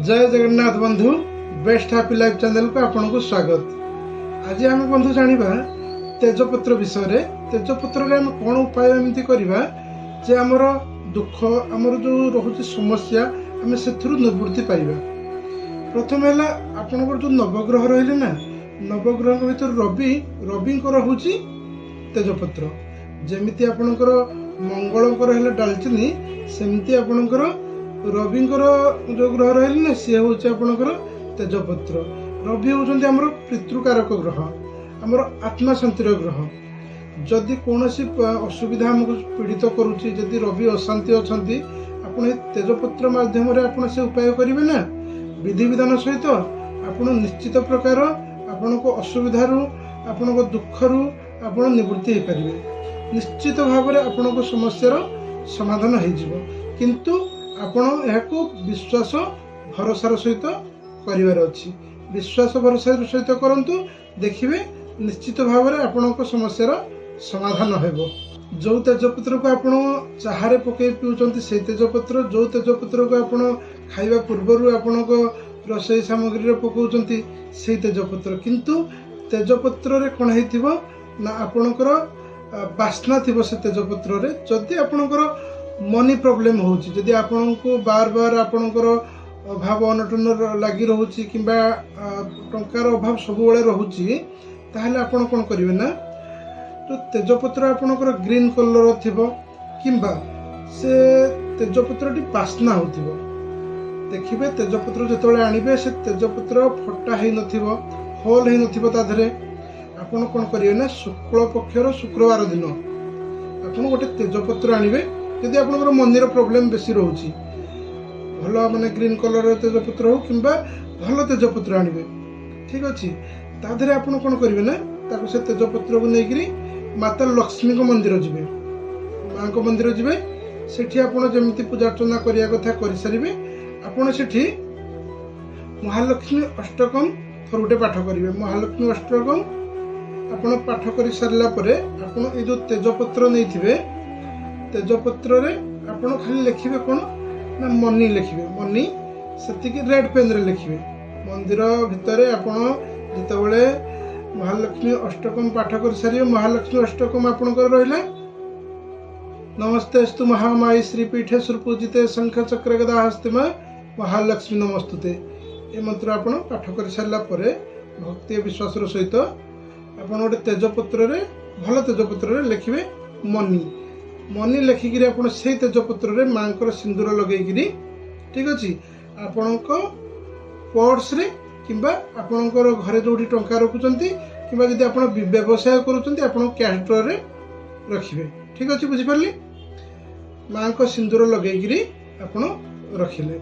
जय जगन्नाथ बंधु best happy life channel को आपन को स्वागत। आज आम बंधु जाना तेजपत्र विषय। तेजपत्र आम कौन उपाय एमती करवा जे आमर दुख आमर जो रोचे समस्या आम से निवृत्ति पाइबा। प्रथम है आपन जो नवग्रह रही ना, नवग्रह भर रवि हूँ तेजपत्र। जमीती आपणकर मंगलकर है डालचिनी, सेमती आपणकर रविंकर जो ग्रह रही ना सी हूँ आपणकर तेजपत्र। रवि हूँ आमर पितृकारक ग्रह, आमर आत्मा शांतिर ग्रह। जदि कौन असुविधा आमको पीड़ित करुच्ची, जदि रवि अशांति अच्छा आपड़ तेजपत्र मध्यम आप से उपाय करेंगे ना विधि विधान सहित आप निश्चित प्रकार आपण को असुविधारू आपण को दुखरू आप निवृत्ति हो पारे। निश्चित भाव में आपण को समस्यार समाधान हो, किंतु आपण यह विश्वास भरोसार सहित कर। विश्वास भरोसा सहित करंतु, देखिए निश्चित भाव में आपण को समस्यार समाधान हो। जो तेजपत्र को आपण चाहारे पकई पिउचंती से तेजपत्र, जो तेजपत्र को आपण खाइबा पूर्व आपण को रोषेई सामग्री पकाउचंती से तेजपत्र। किंतु तेजपत्र रे कोन हेतिबो ना आपणकर बास्ना थिबो से तेजपत्र रे। जदि आपणकर मनी प्रॉब्लम होची, जदि आपण को बार बार आपणकर अभाव अनटन लगी रहुची किंबा टंकार अभाव सब बेले रहुची, ताहले आपण कोन करिवे ना तो तेजपत्र आपणकर ग्रीन कलर थिबो किंबा से तेजपत्रटी बास्ना होथिबो। देखिबे तेजपत्र जेतबेले आनिबे से तेजपत्र फटा हेइ नथिबो, होल हेइ नथिबो। ता धरे आपण कोन करिवे ना शुक्ल पक्षर शुक्रवार दिन आपण गोटे तेजपत्र आनिबे। यदि आपणकर मनीर प्रॉब्लम बेसी रहउची, भलो माने ग्रीन कलर तेजपत्र हो किंबा भलो तेजपत्र आनिबे, ठीक अछि। ता धरे आपण कोन करिवे ना ताको से तेजपत्र को नेगिरी माता लक्ष्मी को मंदिर जिबे, मां को मंदिर जिबे। सेठी आपण जेमिति पूजा अर्चना करिया कथा करि सारिबे। आपण सेठी महालक्ष्मी अष्टकम थरुटे पाठ करिवे। महालक्ष्मी अष्टकम आपण पाठ करि सारला परे आपण ए जो तेजपत्र नैथिबे, तेजपत्र रे आपण खाली लिखिबे कोन ना मनी लिखिबे। मनी सेति कि रेड पेन रे लिखिबे। मंदिर भितरे आपण जेतेबेले महालक्ष्मी अष्टकम पाठ कर सारे, महालक्ष्मी अष्टकम आपणकर रहिला नमस्तेस्तु महामाई श्रीपीठे सुरपूजिते शंख चक्र गदा हस्ते महालक्ष्मी नमस्तुते। ये मंत्र आपण पाठ कर सारा परे भक्ति विश्वास सहित आपण गोटे तेजपत्र रे भल तेजपत्र रे लिखिबे मनी। मनी लिखिकी आपण से तेजपत्र रे मांकर सिंदूर लगेगिरी, ठीक अछि, आपणको पर्स रे किंबा आपणकर घरे जोठी टंका रखुचंती किंबा जदि आपण व्यवसाय करूचंती आपण कैश ड्रॉ रे रखिबे, ठीक अछि। बुझि परली, मां को सिंदूर लगेगिरी आपण रखिले।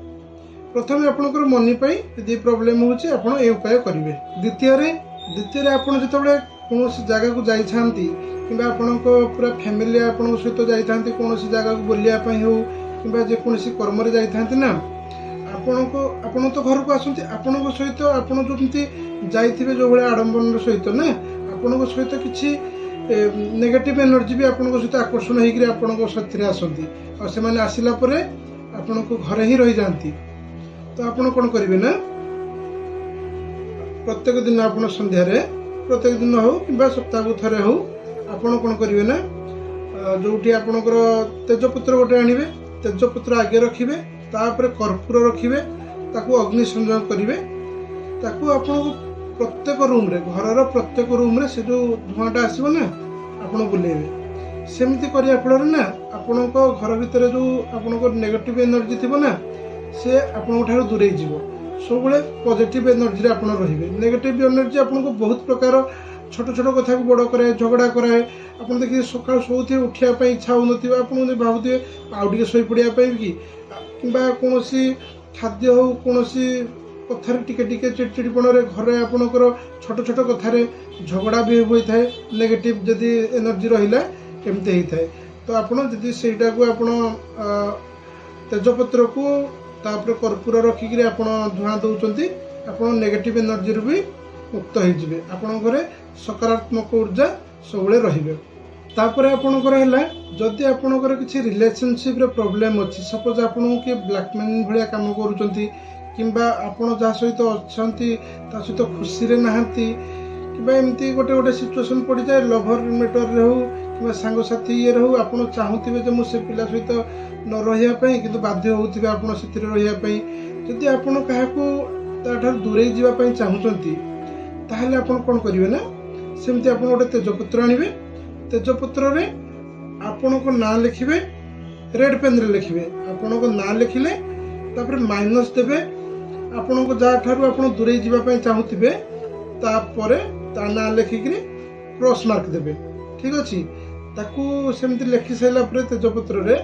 प्रथम आपणकर मनी पई यदि प्रॉब्लम होची आपण ए उपाय करिवे। द्वितीय रे आपण जतबेले कोनोसी जगह को जाई छांती किंबा आपणको पूरा फैमिली आपण सहित जाई थांती कोनोसी जगह को बुलिया पई हो किंबा जे कोनोसी कर्म रे जाई थांती ना, आपण तो घर को आसती आपण सहित आपण जो जाइथिबे जो भाई आडंबर सहित ना आपण सहित किसी नेगेटिव एनर्जी भी आपण सहित आकर्षण होकर आपण साथी आसती और से माने आसिला परे आपण को घरे ही रही जाती। तो आपण कौन करेंगे ना प्रत्येक दिन आपण संध्या रे प्रत्येक दिन हो कि सप्ताह को थरे हो आपण कौन करेंगे ना जोटी आपणकर तेजपत्र गोटे आनिबे, तेजपत्र आगे रखिबे, तापर कर्पूर रखिबे, ताकू अग्नि संयोग करिवे। ताकू आपण प्रत्येक रूम रे घर प्रत्येक रूम रे से जो धुआंटा आसीबो ना आपण बुलेबे। सेमती करिया फल ना आपण घर भितर जो आपण नेगेटिव एनर्जी थिबो ना से आपण ठार दूरे जीवो। सब बेले पॉजिटिव एनर्जी रे आपण रहिबे। नेगेटिव एनर्जी आपण को बहुत प्रकार छोट छोट कथा को बड़ कराए, झगड़ा कराए। आप देखिए सकाल शोथे उठा इच्छा हो भावुए आउ टे शई पड़ा कि कौन खाद्य हो कौन कथार टिके चिड़चिड़पण घरे आपणकर छोट छोट कथार झगड़ा भी होता है। नेगेटिव जदि एनर्जी रहा एमती होता है। तो आपड़ जदि सेटा को आप तेजपत्र को तापर कर्पूर रखिक धुआं दौरान आप नेगेटिव एनर्जी भी मुक्त होइजिबे। आपण घरे सकारात्मक ऊर्जा सबले रहिबे। तापर आपणकर है जदि आपणकर किसी रिलेशनशिप रे प्रॉब्लम अच्छी, सपोज आपण के ब्लैकमेलिंग भलिया काम करूचंती किंबा आपण जहाँ सहित अच्छा सहित खुशी रे नहांती कि एमती गोटे गोटे सिचुएसन पड़ जाए लभर मैटर रे हो कि सांगसाथी ये हो आप चाहूबे जो मुझे पिला सहित न रही कि बाध्य होते आप रही जदि आपण क्या दूरे जावाई चाहूँगी ताहले आपण कौन करेंगे ना सेमती आप गोटे तेजपत्र आणवे तेजपत्र रे आपण को ना लिखिए रेड पेन रे लिखिए आपण को ना लिखिले तापर माइनस देवे आपण को जहाँ ठारू आप दूरे जावाई चाहूबे तापर ता ना लिखिक क्रॉस मार्क देवे ठीक अच्छे ताकू सेमती लिखि सारा तेजपत्र रे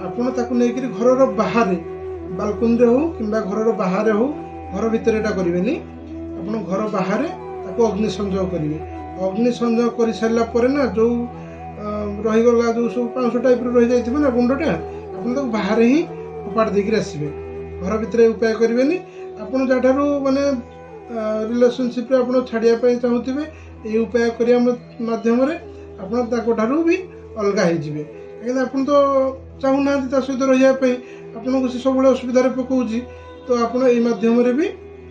आपण ताकू नहीं घर बाहर बालकनी रे हो कि घर बाहर हो घर भितर एटा करेंगे आप घर बाहर अग्नि संयोग करेंगे अग्नि संयोग कर सारा पर ना जो रहीगला जो सब पाउंश टाइप रही जाइए ना गुंडटा आप बाहर ही फोपाड़ देकर आसवे घर भितर उपाय करेंगे आपड़ जहाँ माने रिलेशनशिप आप छाड़ापी चाहूबे ये उपाय करने मध्यम आपठारू भी अलग होजि कहीं आप तो चाहूना सहित रही आपन को सब असुविधा पकाऊँ तो आप मध्यम भी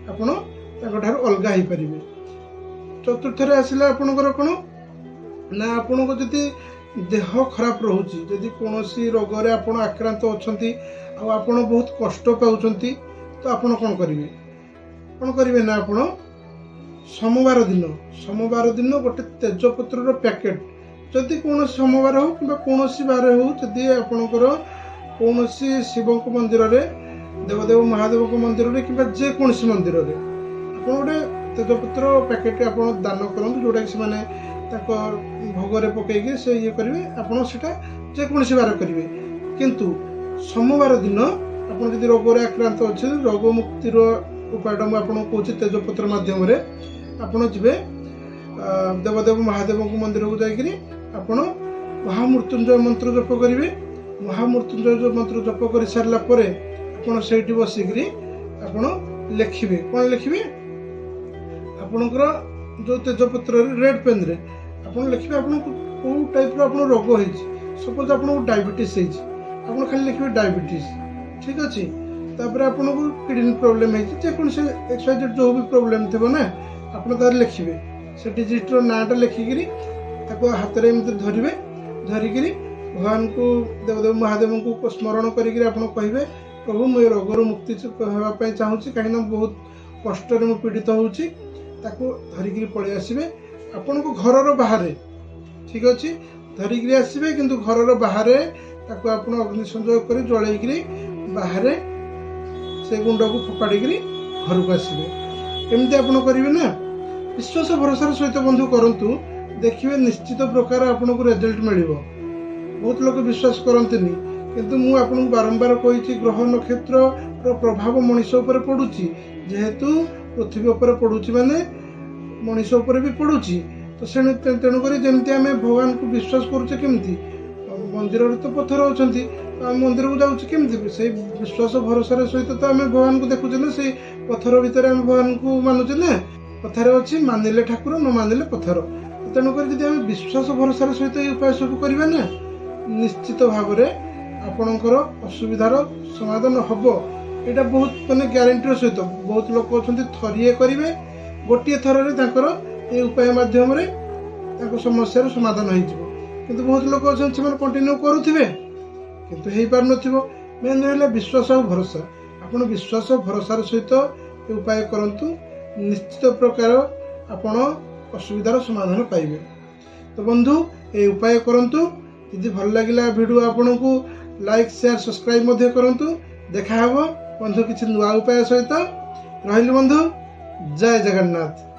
आप अलग हो पारे चतुर्थ आसला आपणकर कौन ना आपण को जदि देह खराब रोचे जदि कौन रोग आप आक्रांत अच्छा आप बहुत कष्ट पाँच तो आप कौन करेंगे ना आप सोमवार दिन गोटे तेजपत्र पैकेट जदि कौन सोमवार हो कि कौन बार हो जदि आपणकर कौन शिव मंदिर में देवदेव महादेव मंदिर में कि जेकोसी मंदिर में आप गोटे तेजपत्र पैकेट आप दान करूँ जोटा कि भोग पकईकि से ये करेंगे आपटा जेकोसी बार करेंगे किंतु सोमवार दिन आप रोग आक्रांत अच्छे रोग मुक्तिर उपायटा मुझे कौच तेजपत्र मध्यम आपड़ जी देवदेव महादेव मंदिर को जाकि आप महामृत्युंजय मंत्र जप करेंगे महामृत्युंजय मंत्र जप कर सारापर आप बसिक लिखिए कौन लिखिए आपणकर जो तेजपत्र रेड पेन रे आप लिखिए आप टाइप आप रोग हो सपोज आप डायबिटीज आप खाली लिखिए डायबिटीज ठीक अच्छे तापर आपन को किडनी प्रॉब्लम है जेकोसी एक्सवाइजेड जो भी प्रॉब्लम थे ना आप लिखिए से डिजिटर नाटा लिखिकी हाथ में एमती धरवे धरिकी भगवान को देवदेव महादेव को स्मरण करें कहे प्रभु मुझे रोगर मुक्ति होगापी चाहूँगी कहीं बहुत कष्ट में पीड़ित होची धरिकी पलि आसवे आपण को घर बाहर ठीक अच्छे धरिकी आसवे किंतु घर बाहर आप अग्नि संयोग कर जलैक बाहर से गुंड को फोपाड़ी घर को आसवे एमती आप करेंगे ना विश्वास भरोसार सहित बंधु करूँ देखिए निश्चित प्रकार आपन को रिजल्ट मिल बहुत लोग विश्वास करते किंतु मु आपन बारंबार कही ग्रह नक्षत्र प्रभाव मनीष उपर पड़ुची जेहेतु पृथ्वी उपर पड़ुची माने मनीष उपर भी पड़ुची तो तेणुक जमी आम भगवान को विश्वास करुचे केमती मंदिर तो पत्थर अच्छा मंदिर को जाऊँ केमती से विश्वास भरोसार सहित तो आम भगवान को देखुचे ना से पत्थर भितर आम भगवान को मानुचे ना कथार अच्छी मानिले ठाकुर न मानिले पत्थर तेणुक जब आम विश्वास भरोसार सहित ये उपाय सब करवा ना निश्चित भाव में आपणकर असुविधार समाधान हम यहाँ बहुत मानने ग्यारंटी सहित बहुत लोग अच्छा थरिए करेंगे गोटे थर ये उपाय मध्यम समस्यार समाधान हो किंतु बहुत लोग अच्छा कंटिन्यू करुवे किंतु हो पार न मेन रहा विश्वास और भरोसा आप विश्वास भरोसार सहित ये उपाय करूँ निश्चित प्रकार आपण असुविधार समाधान पाइबे। तो बंधु ये उपाय करूँ यदि भल लगिला वीडियो आपन को लाइक शेयर सब्सक्राइब करूँ देखा बंधु किसी नुआ उपाय सहित रही बंधु जय जगन्नाथ।